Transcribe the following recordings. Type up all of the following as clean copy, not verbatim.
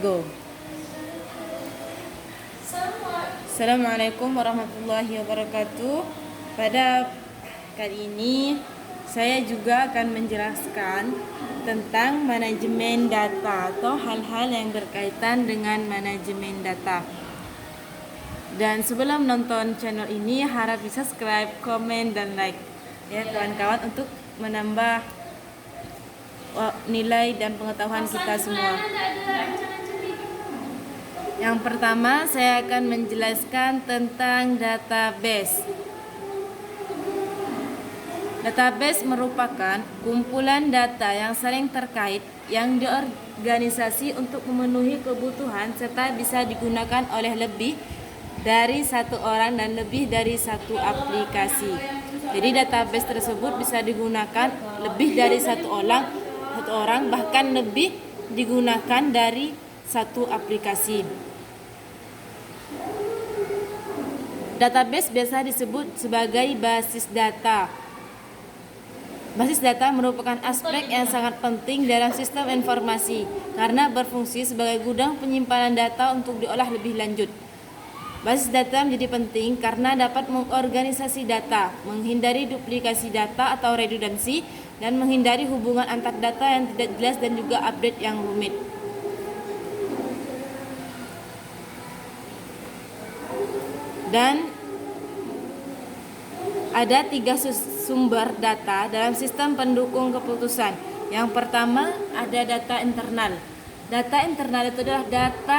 go. Assalamualaikum warahmatullahi wabarakatuh. Pada kali ini saya juga akan menjelaskan tentang manajemen data atau hal-hal yang berkaitan dengan manajemen data. Dan sebelum nonton channel ini harap bisa subscribe, komen, dan like ya kawan-kawan untuk menambah nilai dan pengetahuan kita semua. Yang pertama saya akan menjelaskan tentang database. Database merupakan kumpulan data yang saling terkait yang diorganisasi untuk memenuhi kebutuhan serta bisa digunakan oleh lebih dari satu orang dan lebih dari satu aplikasi. Jadi database tersebut bisa digunakan lebih dari satu orang bahkan lebih digunakan dari satu aplikasi. Database biasa disebut sebagai basis data. Basis data merupakan aspek yang sangat penting dalam sistem informasi karena berfungsi sebagai gudang penyimpanan data untuk diolah lebih lanjut. Basis data menjadi penting karena dapat mengorganisasi data, menghindari duplikasi data atau redundansi, dan menghindari hubungan antar data yang tidak jelas dan juga update yang rumit. Dan ada 3 sumber data dalam sistem pendukung keputusan. Yang pertama ada data internal. Data internal itu adalah data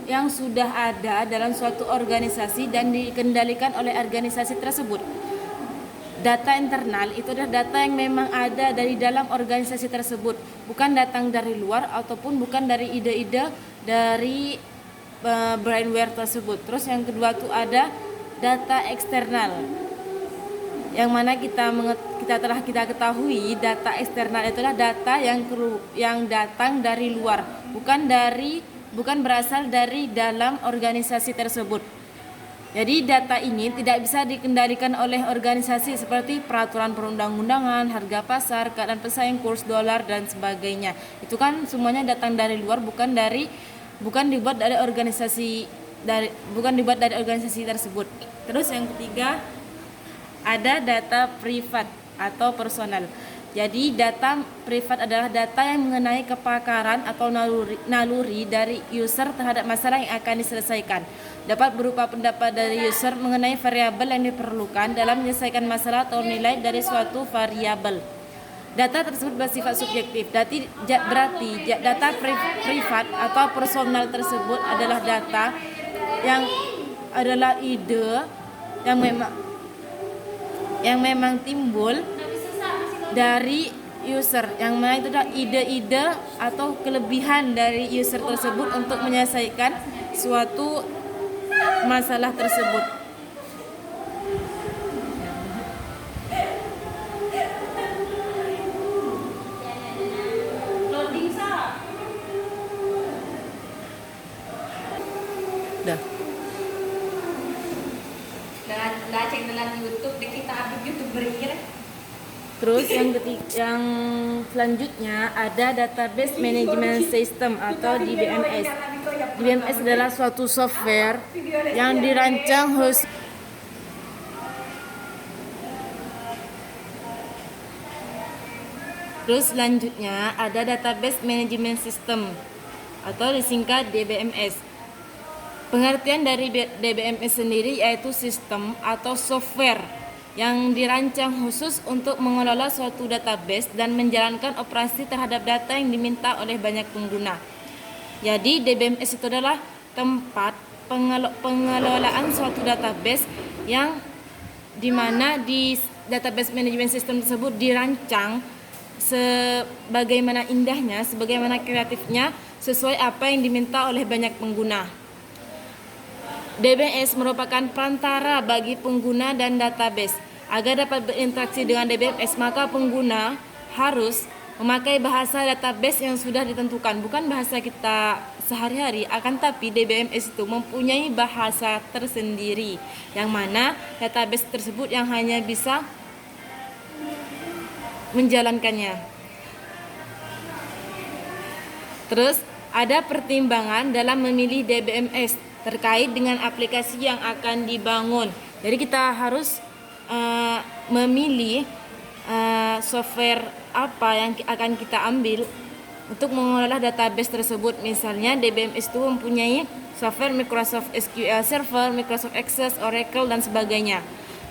yang sudah ada dalam suatu organisasi dan dikendalikan oleh organisasi tersebut. Data internal itu adalah data yang memang ada dari dalam organisasi tersebut, bukan datang dari luar ataupun bukan dari ide-ide dari brainware tersebut. Terus yang kedua itu ada data eksternal, yang mana kita telah ketahui data eksternal itulah data yang datang dari luar, bukan berasal dari dalam organisasi tersebut. Jadi data ini tidak bisa dikendalikan oleh organisasi seperti peraturan perundang-undangan, harga pasar, keadaan pesaing, kurs dolar dan sebagainya. Itu kan semuanya datang dari luar, bukan dibuat dari organisasi tersebut. Terus yang ketiga ada data privat atau personal. Jadi data privat adalah data yang mengenai kepakaran atau naluri dari user terhadap masalah yang akan diselesaikan. Dapat berupa pendapat dari user mengenai variabel yang diperlukan dalam menyelesaikan masalah atau nilai dari suatu variabel. Data tersebut bersifat subjektif. Berarti data privat atau personal tersebut adalah data yang adalah ide yang memang timbul dari user, yang mana itu adalah ide-ide atau kelebihan dari user tersebut untuk menyelesaikan suatu masalah tersebut. Dah. Dah channel YouTube deh, kita update YouTuber ya. Terus yang selanjutnya ada Database Management System atau DBMS. DBMS adalah suatu software yang dirancang khusus. Terus selanjutnya ada Database Management System atau disingkat DBMS. Pengertian dari DBMS sendiri yaitu sistem atau software yang dirancang khusus untuk mengelola suatu database dan menjalankan operasi terhadap data yang diminta oleh banyak pengguna. Jadi DBMS itu adalah tempat pengelolaan suatu database yang dimana di database management system tersebut dirancang sebagaimana indahnya, sebagaimana kreatifnya, sesuai apa yang diminta oleh banyak pengguna. DBMS merupakan perantara bagi pengguna dan database. Agar dapat berinteraksi dengan DBMS, maka pengguna harus memakai bahasa database yang sudah ditentukan, bukan bahasa kita sehari-hari. Akan tapi DBMS itu mempunyai bahasa tersendiri, yang mana database tersebut yang hanya bisa menjalankannya. Terus Ada pertimbangan dalam memilih DBMS terkait dengan aplikasi yang akan dibangun. Jadi kita harus memilih software apa yang akan kita ambil untuk mengelola database tersebut. Misalnya DBMS itu mempunyai software Microsoft SQL Server, Microsoft Access, Oracle, dan sebagainya.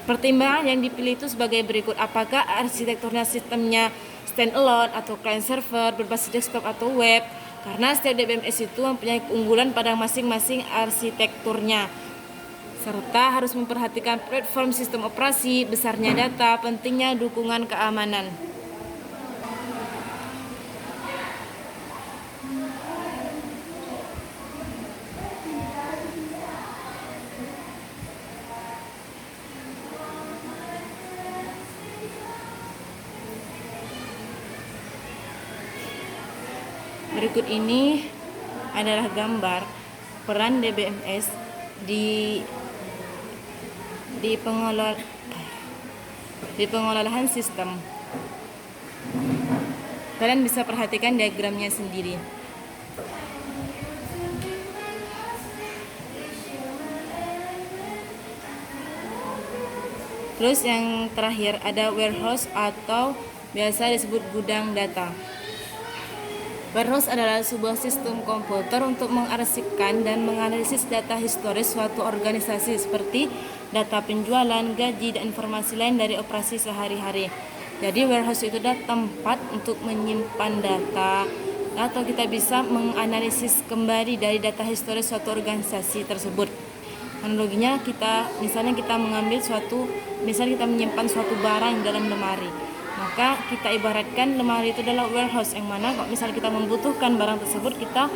Pertimbangan yang dipilih itu sebagai berikut: apakah arsitekturnya sistemnya standalone atau client server, berbasis desktop atau web, karena setiap DBMS itu mempunyai keunggulan pada masing-masing arsitekturnya, serta harus memperhatikan platform sistem operasi, besarnya data, pentingnya dukungan keamanan. Berikut ini adalah gambar peran DBMS di pengelolaan sistem. Kalian bisa perhatikan diagramnya sendiri. Terus yang terakhir ada warehouse atau biasa disebut gudang data. Warehouse adalah sebuah sistem komputer untuk mengarsipkan dan menganalisis data historis suatu organisasi seperti data penjualan, gaji, dan informasi lain dari operasi sehari-hari. Jadi warehouse itu adalah tempat untuk menyimpan data, atau kita bisa menganalisis kembali dari data historis suatu organisasi tersebut. Analoginya misalnya kita menyimpan suatu barang dalam lemari. Maka kita ibaratkan lemari itu adalah warehouse, yang mana kalau misalnya kita membutuhkan barang tersebut, kita